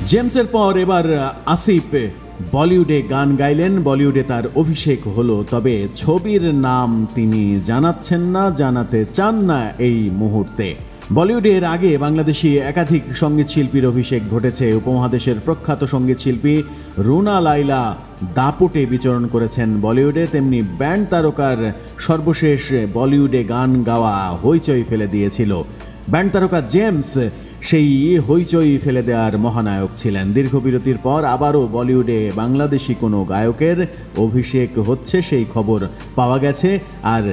জেমসের পর এবার আসিফ বলিউডে গান গাইলেন। বলিউডে তার অভিষেক হলো, তবে ছবির নাম তিনি জানাচ্ছেন না, জানাতে চান না এই মুহূর্তে। বলিউডের আগে বাংলাদেশি একাধিক সঙ্গীত শিল্পীর অভিষেক ঘটেছে। উপমহাদেশের প্রখ্যাত সঙ্গীত শিল্পী রুনা লায়লা দাপুটে বিচরণ করেছেন বলিউডে, তেমনি ব্যান্ড তারকার সর্বশেষ বলিউডে গান গাওয়া হইচই ফেলে দিয়েছিল। ব্যান্ড তারকা জেমস সেই হইচই ফেলে দেওয়ার মহানায়ক ছিলেন। দীর্ঘ বিরতির পর আবারও বলিউডে বাংলাদেশি কোনো গায়কের অভিষেক হচ্ছে সেই খবর পাওয়া গেছে। আর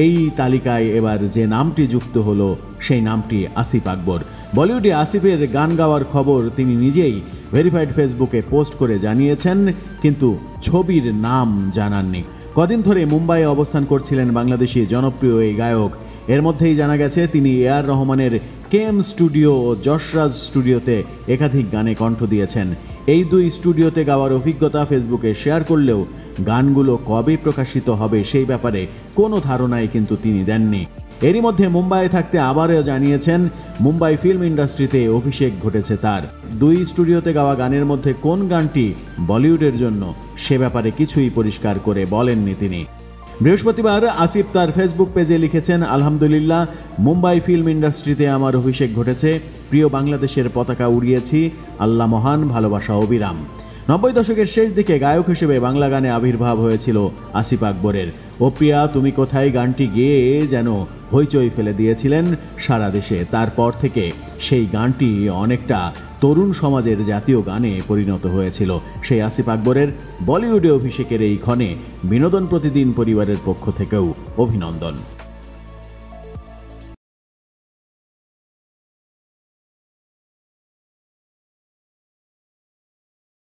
এই তালিকায় এবার যে নামটি যুক্ত হলো সেই নামটি আসিফ আকবর। বলিউডে আসিফের গান গাওয়ার খবর তিনি নিজেই ভেরিফাইড ফেসবুকে পোস্ট করে জানিয়েছেন, কিন্তু ছবির নাম জানাননি। কদিন ধরে মুম্বাইয়ে অবস্থান করছিলেন বাংলাদেশি জনপ্রিয় এই গায়ক। এর মধ্যেই জানা গেছে তিনি এআর রহমানের কেএম স্টুডিও ও যশরাজ স্টুডিওতে একাধিক গানে কণ্ঠ দিয়েছেন। এই দুই স্টুডিওতে গাওয়ার অভিজ্ঞতা ফেসবুকে শেয়ার করলেও গানগুলো কবে প্রকাশিত হবে সেই ব্যাপারে কোনো ধারণাই কিন্তু তিনি দেননি। এরই মধ্যে মুম্বাইয়ে থাকতে আবারও জানিয়েছেন মুম্বাই ফিল্ম ইন্ডাস্ট্রিতে অভিষেক ঘটেছে তার। দুই স্টুডিওতে গাওয়া গানের মধ্যে কোন গানটি বলিউডের জন্য সে ব্যাপারে কিছুই পরিষ্কার করে বলেননি তিনি। বৃহস্পতিবার আসিফ তার ফেসবুক পেজে লিখেছেন, আলহামদুলিল্লাহ, মুম্বাই ফিল্ম ইন্ডাস্ট্রিতে আমার অভিষেক ঘটেছে। প্রিয় বাংলাদেশের পতাকা উড়িয়েছি, আল্লাহ মহান, ভালোবাসা অবিরাম। 90 দশকের শেষ দিকে গায়ক হিসেবে বাংলা গানে আবির্ভাব হয়েছিল আসিফ আকবরের। ও প্রিয়া তুমি কোথায় গানটি গেয়ে যেন হইচই ফেলে দিয়েছিলেন সারা দেশে। তারপর থেকে সেই গানটি অনেকটা তরুণ সমাজের জাতীয় গানে পরিণত হয়েছিল। সেই আসিফ আকবরের বলিউডে অভিষেকের এই ক্ষণে বিনোদন প্রতিদিন পরিবারের পক্ষ থেকেও অভিনন্দন।